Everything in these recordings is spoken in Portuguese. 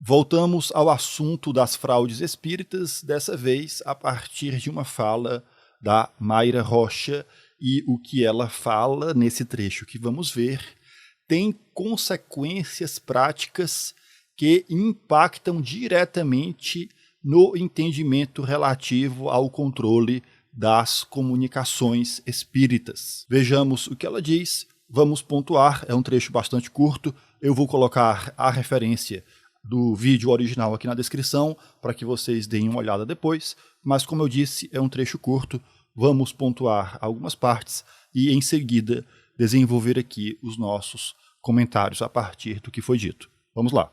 Voltamos ao assunto das fraudes espíritas, dessa vez a partir de uma fala da Mayra Rocha, e o que ela fala nesse trecho que vamos ver tem consequências práticas que impactam diretamente no entendimento relativo ao controle das comunicações espíritas. Vejamos o que ela diz, vamos pontuar, é um trecho bastante curto, eu vou colocar a referência do vídeo original aqui na descrição, para que vocês deem uma olhada depois, mas como eu disse, é um trecho curto, vamos pontuar algumas partes e em seguida desenvolver aqui os nossos comentários a partir do que foi dito. Vamos lá.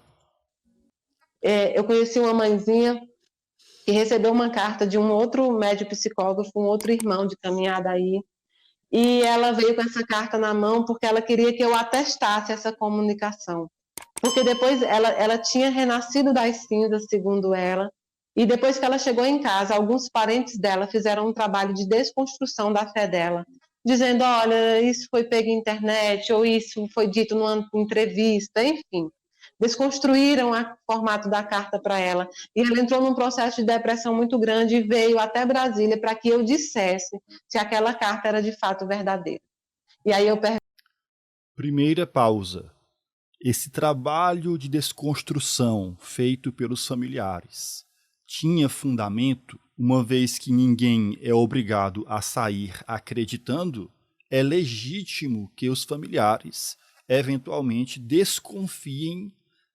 Eu conheci uma mãezinha que recebeu uma carta de um outro médico psicógrafo, um outro irmão de caminhada aí, e ela veio com essa carta na mão porque ela queria que eu atestasse essa comunicação. Porque depois ela tinha renascido das cinzas, segundo ela, e depois que ela chegou em casa, alguns parentes dela fizeram um trabalho de desconstrução da fé dela, dizendo, olha, isso foi pego em internet, ou isso foi dito numa entrevista, enfim. Desconstruíram o formato da carta para ela, e ela entrou num processo de depressão muito grande e veio até Brasília para que eu dissesse se aquela carta era de fato verdadeira. E aí eu pergunto... Primeira pausa. Esse trabalho de desconstrução feito pelos familiares tinha fundamento, uma vez que ninguém é obrigado a sair acreditando? É legítimo que os familiares eventualmente desconfiem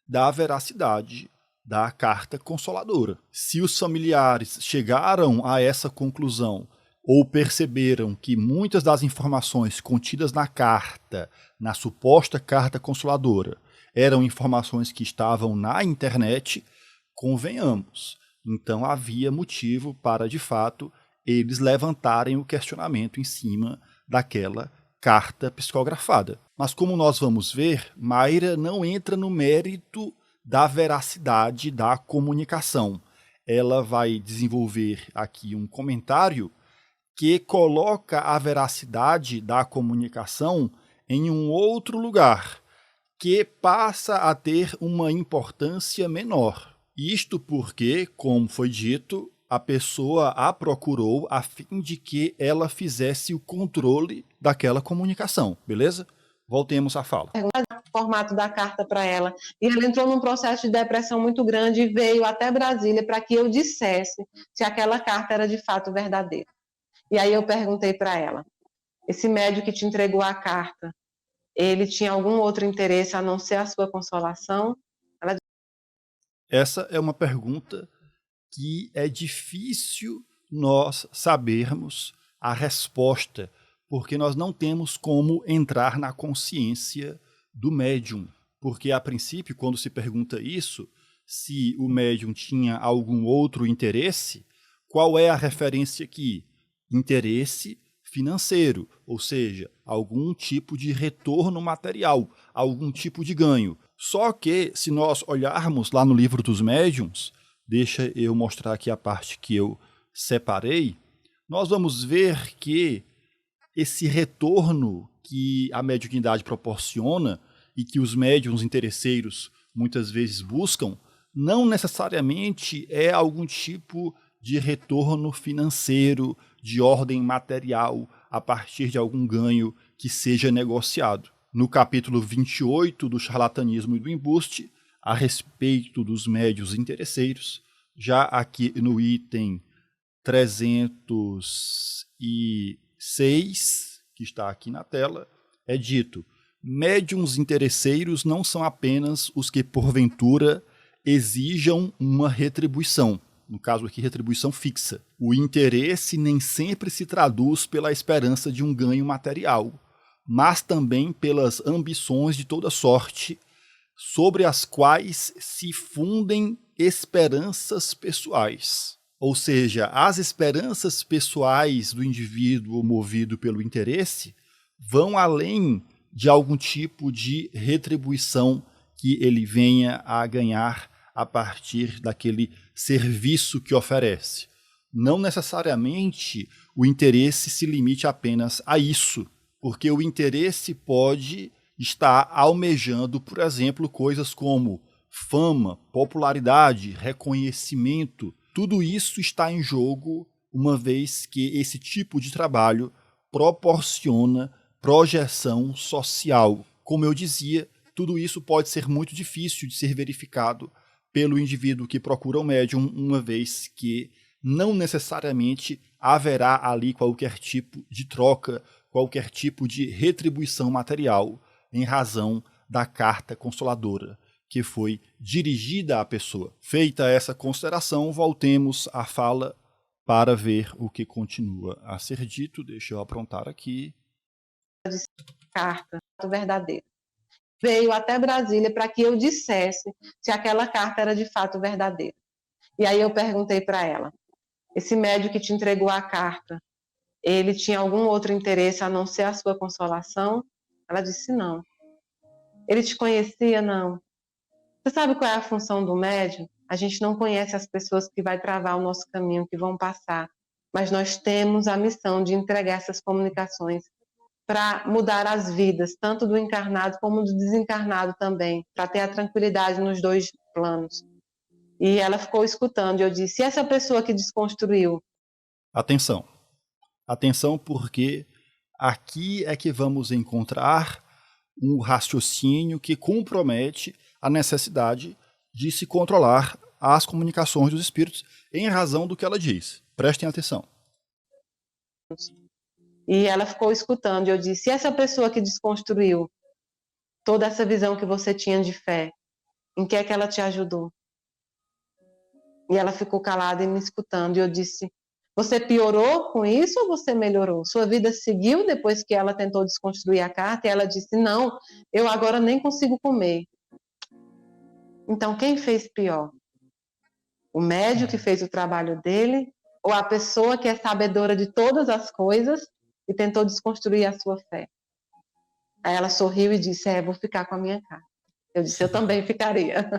da veracidade da carta consoladora. Se os familiares chegaram a essa conclusão ou perceberam que muitas das informações contidas na carta, na suposta carta consoladora, eram informações que estavam na internet, convenhamos. Então havia motivo para, de fato, eles levantarem o questionamento em cima daquela carta psicografada. Mas como nós vamos ver, Mayra não entra no mérito da veracidade da comunicação. Ela vai desenvolver aqui um comentário que coloca a veracidade da comunicação em um outro lugar, que passa a ter uma importância menor. Isto porque, como foi dito, a pessoa a procurou a fim de que ela fizesse o controle daquela comunicação, beleza? Voltemos à fala. O formato da carta para ela, e ela entrou num processo de depressão muito grande e veio até Brasília para que eu dissesse se aquela carta era de fato verdadeira. E aí eu perguntei para ela, esse médico que te entregou a carta, ele tinha algum outro interesse a não ser a sua consolação? Essa é uma pergunta que é difícil nós sabermos a resposta, porque nós não temos como entrar na consciência do médium. Porque, a princípio, quando se pergunta isso, se o médium tinha algum outro interesse, qual é a referência aqui? Interesse financeiro, ou seja, algum tipo de retorno material, algum tipo de ganho. Só que, se nós olharmos lá no livro dos médiuns, deixa eu mostrar aqui a parte que eu separei, nós vamos ver que esse retorno que a mediunidade proporciona e que os médiuns interesseiros muitas vezes buscam, não necessariamente é algum tipo de retorno financeiro, de ordem material, a partir de algum ganho que seja negociado. No capítulo 28 do Charlatanismo e do Embuste, a respeito dos médiuns interesseiros, já aqui no item 306, que está aqui na tela, é dito: médiuns interesseiros não são apenas os que, porventura, exijam uma retribuição, no caso aqui, retribuição fixa. O interesse nem sempre se traduz pela esperança de um ganho material, mas também pelas ambições de toda sorte, sobre as quais se fundem esperanças pessoais. Ou seja, as esperanças pessoais do indivíduo movido pelo interesse vão além de algum tipo de retribuição que ele venha a ganhar a partir daquele serviço que oferece. Não necessariamente o interesse se limite apenas a isso, porque o interesse pode estar almejando, por exemplo, coisas como fama, popularidade, reconhecimento, tudo isso está em jogo, uma vez que esse tipo de trabalho proporciona projeção social. Como eu dizia, tudo isso pode ser muito difícil de ser verificado pelo indivíduo que procura o médium, uma vez que não necessariamente haverá ali qualquer tipo de troca, qualquer tipo de retribuição material em razão da carta consoladora que foi dirigida à pessoa. Feita essa consideração, voltemos à fala para ver o que continua a ser dito. Deixa eu aprontar aqui. Carta verdadeira. Veio até Brasília para que eu dissesse se aquela carta era de fato verdadeira. E aí eu perguntei para ela, esse médium que te entregou a carta, ele tinha algum outro interesse a não ser a sua consolação? Ela disse não. Ele te conhecia? Não. Você sabe qual é a função do médium? A gente não conhece as pessoas que vai travar o nosso caminho, que vão passar, mas nós temos a missão de entregar essas comunicações para mudar as vidas, tanto do encarnado como do desencarnado também, para ter a tranquilidade nos dois planos. E ela ficou escutando, e eu disse, e essa pessoa que desconstruiu? Atenção. Atenção, porque aqui é que vamos encontrar um raciocínio que compromete a necessidade de se controlar as comunicações dos espíritos em razão do que ela diz. Prestem atenção. E ela ficou escutando, e eu disse, e essa pessoa que desconstruiu toda essa visão que você tinha de fé, em que é que ela te ajudou? E ela ficou calada e me escutando, e eu disse, você piorou com isso ou você melhorou? Sua vida seguiu depois que ela tentou desconstruir a carta? E ela disse, não, eu agora nem consigo comer. Então, quem fez pior? O médium que fez o trabalho dele ou a pessoa que é sabedora de todas as coisas e tentou desconstruir a sua fé? Aí ela sorriu e disse, vou ficar com a minha carta. Eu disse, eu também ficaria.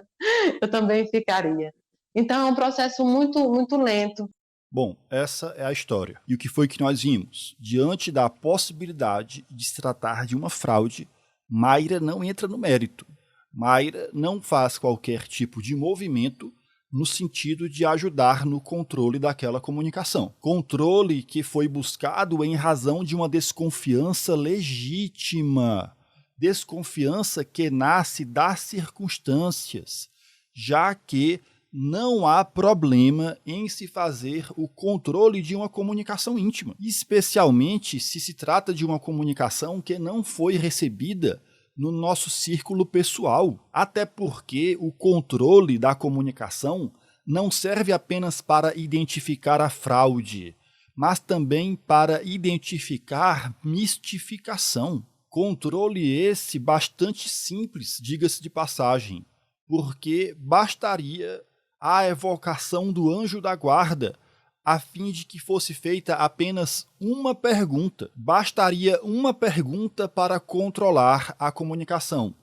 Eu também ficaria. Então, é um processo muito, muito lento. Bom, essa é a história. E o que foi que nós vimos? Diante da possibilidade de se tratar de uma fraude, Mayra não entra no mérito. Mayra não faz qualquer tipo de movimento no sentido de ajudar no controle daquela comunicação. Controle que foi buscado em razão de uma desconfiança legítima. Desconfiança que nasce das circunstâncias, já que não há problema em se fazer o controle de uma comunicação íntima, especialmente se se trata de uma comunicação que não foi recebida no nosso círculo pessoal. Até porque o controle da comunicação não serve apenas para identificar a fraude, mas também para identificar mistificação. Controle esse bastante simples, diga-se de passagem, porque bastaria a evocação do anjo da guarda, a fim de que fosse feita apenas uma pergunta. Bastaria uma pergunta para controlar a comunicação.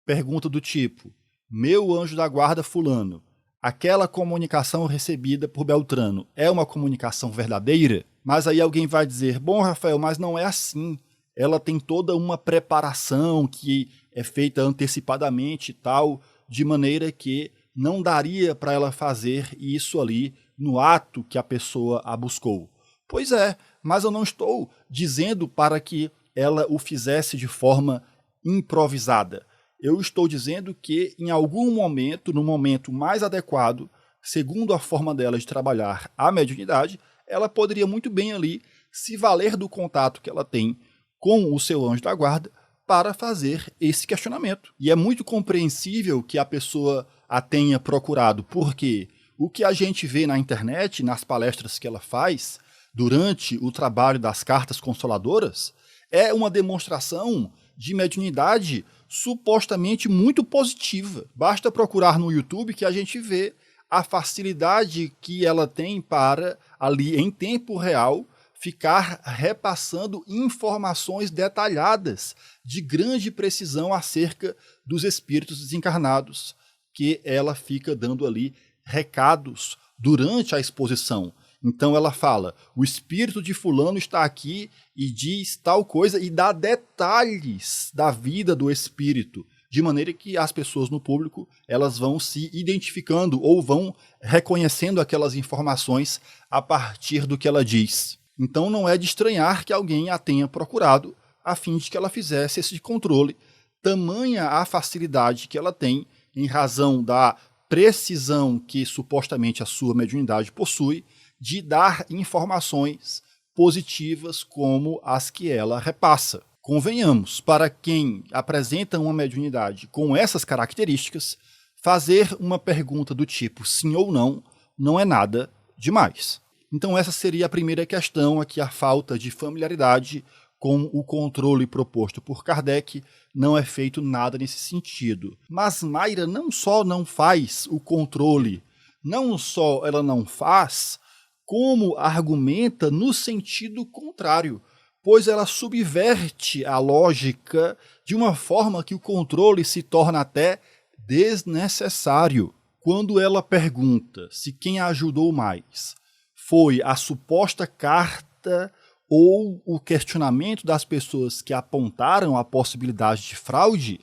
Pergunta do tipo, meu anjo da guarda fulano, aquela comunicação recebida por Beltrano é uma comunicação verdadeira? Mas aí alguém vai dizer, bom, Rafael, mas não é assim. Ela tem toda uma preparação que é feita antecipadamente e tal, de maneira que não daria para ela fazer isso ali no ato que a pessoa a buscou. Pois é, mas eu não estou dizendo para que ela o fizesse de forma improvisada. Eu estou dizendo que em algum momento, no momento mais adequado, segundo a forma dela de trabalhar a mediunidade, ela poderia muito bem ali se valer do contato que ela tem com o seu anjo da guarda para fazer esse questionamento. E é muito compreensível que a pessoa a tenha procurado, porque o que a gente vê na internet, nas palestras que ela faz, durante o trabalho das cartas consoladoras, é uma demonstração de mediunidade supostamente muito positiva. Basta procurar no YouTube que a gente vê a facilidade que ela tem para, ali em tempo real, ficar repassando informações detalhadas de grande precisão acerca dos espíritos desencarnados, que ela fica dando ali recados durante a exposição. Então ela fala, o espírito de fulano está aqui e diz tal coisa e dá detalhes da vida do espírito, de maneira que as pessoas no público elas vão se identificando ou vão reconhecendo aquelas informações a partir do que ela diz. Então não é de estranhar que alguém a tenha procurado a fim de que ela fizesse esse controle, tamanha a facilidade que ela tem em razão da precisão que supostamente a sua mediunidade possui de dar informações positivas como as que ela repassa. Convenhamos, para quem apresenta uma mediunidade com essas características, fazer uma pergunta do tipo sim ou não é nada demais. Então essa seria a primeira questão, aqui a falta de familiaridade com o controle proposto por Kardec, não é feito nada nesse sentido. Mas Mayra não só não faz o controle, não só ela não faz, como argumenta no sentido contrário, pois ela subverte a lógica de uma forma que o controle se torna até desnecessário. Quando ela pergunta se quem a ajudou mais foi a suposta carta ou o questionamento das pessoas que apontaram a possibilidade de fraude,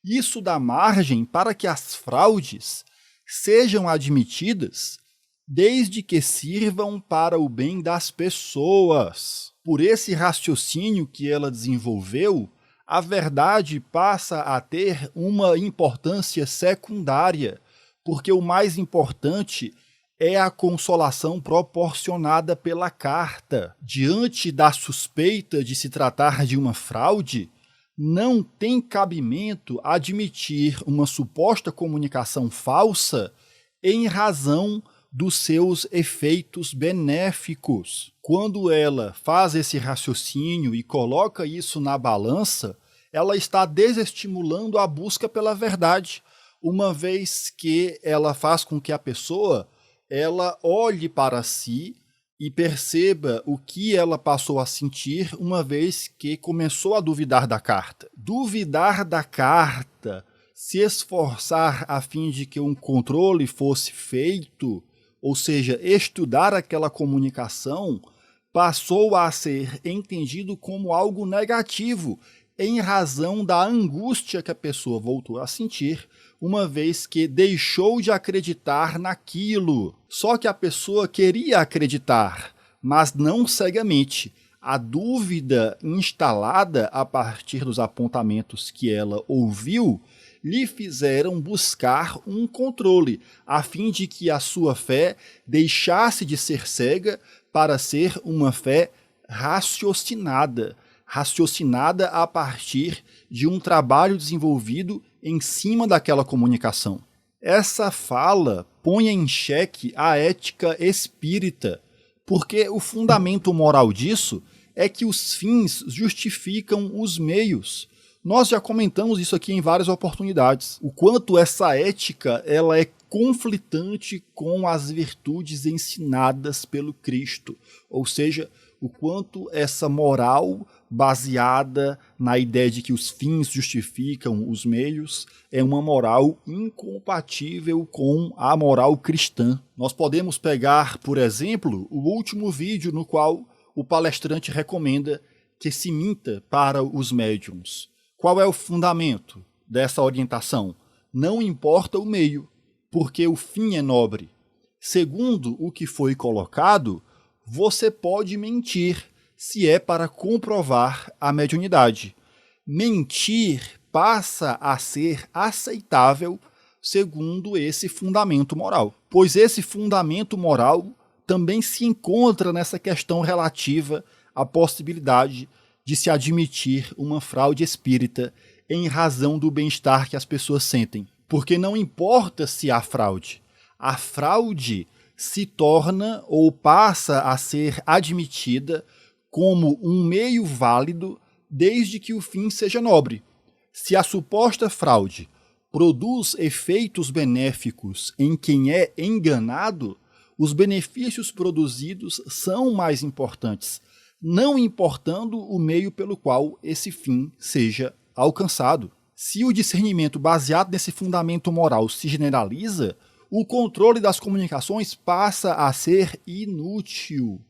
isso dá margem para que as fraudes sejam admitidas desde que sirvam para o bem das pessoas. Por esse raciocínio que ela desenvolveu, a verdade passa a ter uma importância secundária, porque o mais importante é a consolação proporcionada pela carta. Diante da suspeita de se tratar de uma fraude, não tem cabimento admitir uma suposta comunicação falsa em razão dos seus efeitos benéficos. Quando ela faz esse raciocínio e coloca isso na balança, ela está desestimulando a busca pela verdade, uma vez que ela faz com que a pessoa ela olhe para si e perceba o que ela passou a sentir uma vez que começou a duvidar da carta. Duvidar da carta, se esforçar a fim de que um controle fosse feito, ou seja, estudar aquela comunicação, passou a ser entendido como algo negativo, em razão da angústia que a pessoa voltou a sentir, uma vez que deixou de acreditar naquilo. Só que a pessoa queria acreditar, mas não cegamente. A dúvida instalada a partir dos apontamentos que ela ouviu lhe fizeram buscar um controle, a fim de que a sua fé deixasse de ser cega para ser uma fé raciocinada a partir de um trabalho desenvolvido em cima daquela comunicação. Essa fala põe em xeque a ética espírita, porque o fundamento moral disso é que os fins justificam os meios. Nós já comentamos isso aqui em várias oportunidades, o quanto essa ética ela é conflitante com as virtudes ensinadas pelo Cristo, ou seja, o quanto essa moral baseada na ideia de que os fins justificam os meios é uma moral incompatível com a moral cristã. Nós podemos pegar, por exemplo, o último vídeo no qual o palestrante recomenda que se minta para os médiuns. Qual é o fundamento dessa orientação? Não importa o meio, porque o fim é nobre. Segundo o que foi colocado, você pode mentir se é para comprovar a mediunidade. Mentir passa a ser aceitável segundo esse fundamento moral, pois esse fundamento moral também se encontra nessa questão relativa à possibilidade de se admitir uma fraude espírita em razão do bem-estar que as pessoas sentem. Porque não importa se há fraude, a fraude se torna ou passa a ser admitida como um meio válido desde que o fim seja nobre. Se a suposta fraude produz efeitos benéficos em quem é enganado, os benefícios produzidos são mais importantes, não importando o meio pelo qual esse fim seja alcançado. Se o discernimento baseado nesse fundamento moral se generaliza, o controle das comunicações passa a ser inútil,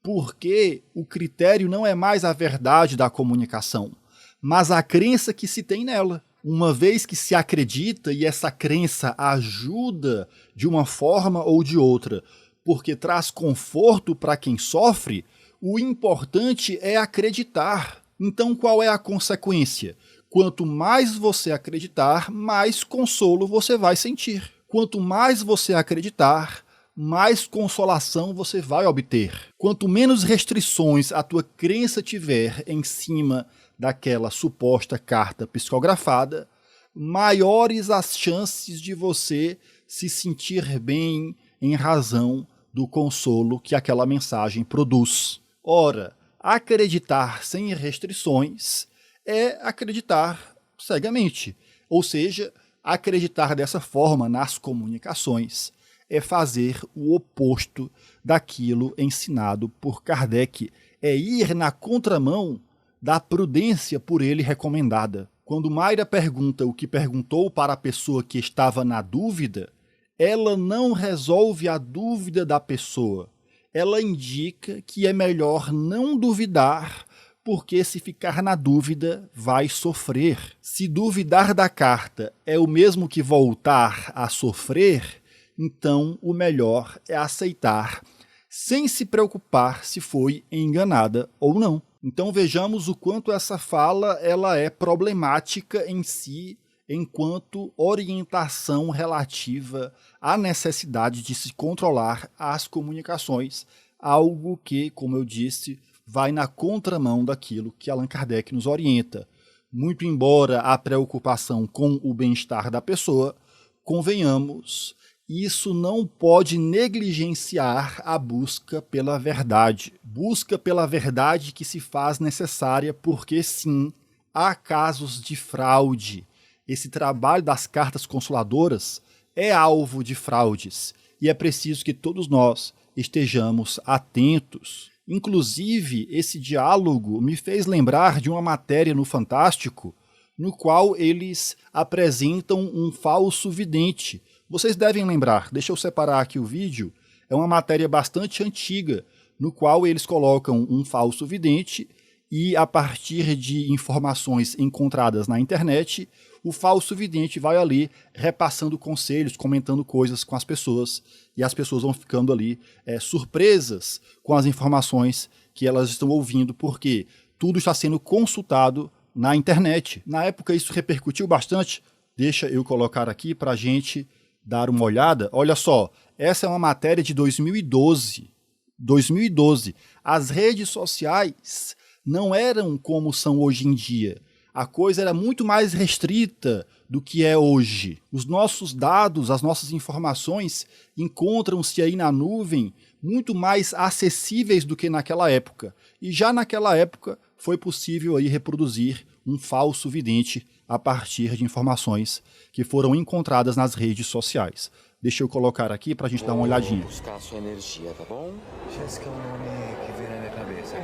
porque o critério não é mais a verdade da comunicação, mas a crença que se tem nela. Uma vez que se acredita e essa crença ajuda de uma forma ou de outra, porque traz conforto para quem sofre, o importante é acreditar. Então qual é a consequência? Quanto mais você acreditar, mais consolo você vai sentir. Quanto mais você acreditar, mais consolação você vai obter. Quanto menos restrições a tua crença tiver em cima daquela suposta carta psicografada, maiores as chances de você se sentir bem em razão do consolo que aquela mensagem produz. Ora, acreditar sem restrições é acreditar cegamente, ou seja, acreditar dessa forma nas comunicações é fazer o oposto daquilo ensinado por Kardec, é ir na contramão da prudência por ele recomendada. Quando Mayra pergunta o que perguntou para a pessoa que estava na dúvida, ela não resolve a dúvida da pessoa. Ela indica que é melhor não duvidar, porque se ficar na dúvida, vai sofrer. Se duvidar da carta é o mesmo que voltar a sofrer, então o melhor é aceitar, sem se preocupar se foi enganada ou não. Então vejamos o quanto essa fala ela é problemática em si, enquanto orientação relativa à necessidade de se controlar as comunicações, algo que, como eu disse, vai na contramão daquilo que Allan Kardec nos orienta. Muito embora a preocupação com o bem-estar da pessoa, convenhamos, isso não pode negligenciar a busca pela verdade. Busca pela verdade que se faz necessária porque, sim, há casos de fraude. Esse trabalho das cartas consoladoras é alvo de fraudes e é preciso que todos nós estejamos atentos. Inclusive, esse diálogo me fez lembrar de uma matéria no Fantástico, no qual eles apresentam um falso vidente. Vocês devem lembrar, deixa eu separar aqui o vídeo, é uma matéria bastante antiga, no qual eles colocam um falso vidente e, a partir de informações encontradas na internet, o falso vidente vai ali repassando conselhos, comentando coisas com as pessoas, e as pessoas vão ficando ali surpresas com as informações que elas estão ouvindo, porque tudo está sendo consultado na internet. Na época isso repercutiu bastante, deixa eu colocar aqui para a gente dar uma olhada. Olha só, essa é uma matéria de 2012. 2012. As redes sociais não eram como são hoje em dia. A coisa era muito mais restrita do que é hoje. Os nossos dados, as nossas informações encontram-se aí na nuvem muito mais acessíveis do que naquela época. E já naquela época foi possível aí reproduzir um falso vidente a partir de informações que foram encontradas nas redes sociais. Deixa eu colocar aqui para a gente dar uma olhadinha. Buscar a sua energia, tá bom? Jéssica é um nome que vem na minha cabeça.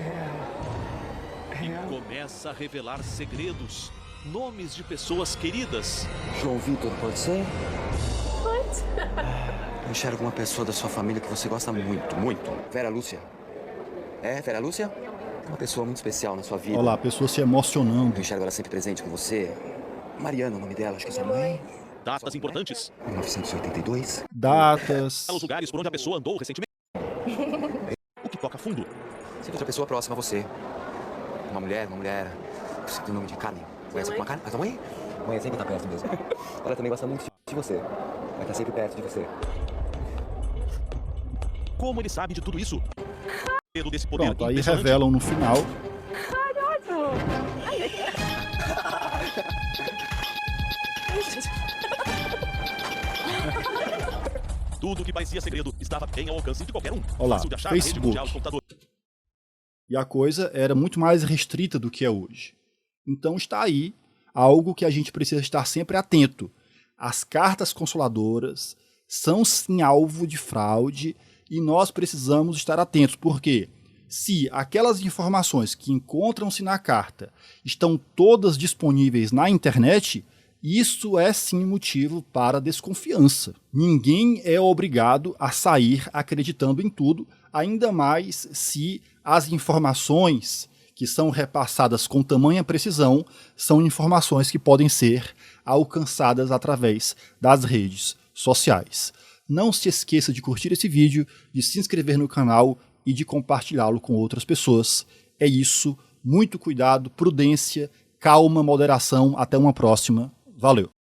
E começa a revelar segredos, nomes de pessoas queridas. João Vitor, pode ser? Pode. Eu enxergo uma pessoa da sua família que você gosta muito, muito. Vera Lúcia. É, Vera Lúcia? Uma pessoa muito especial na sua vida. Olha lá, a pessoa se emocionando. Eu enxergo ela sempre presente com você. Mariana, o nome dela, acho que é sua mãe. Datas importantes. 1982. Datas. Os lugares por onde a pessoa andou recentemente. O que toca fundo. Sempre outra pessoa próxima a você. Uma mulher. Você tem o nome de Carmen. Conhece alguma Carmen? A tua mãe? Mãe sempre tá perto mesmo. Ela também gosta muito de você. Vai estar sempre perto de você. Como ele sabe de tudo isso? Desse poder Pronto, aí impressionante. revelam no final. Tudo que parecia segredo estava bem ao alcance de qualquer um. Olha lá, Fácil de achar na rede Facebook. mundial de computadores. E a coisa era muito mais restrita do que é hoje. Então está aí algo que a gente precisa estar sempre atento. As cartas consoladoras são sim alvo de fraude e nós precisamos estar atentos, porque se aquelas informações que encontram-se na carta estão todas disponíveis na internet, isso é sim motivo para desconfiança. Ninguém é obrigado a sair acreditando em tudo, ainda mais se as informações que são repassadas com tamanha precisão são informações que podem ser alcançadas através das redes sociais. Não se esqueça de curtir esse vídeo, de se inscrever no canal e de compartilhá-lo com outras pessoas. É isso, muito cuidado, prudência, calma, moderação. Até uma próxima. Valeu!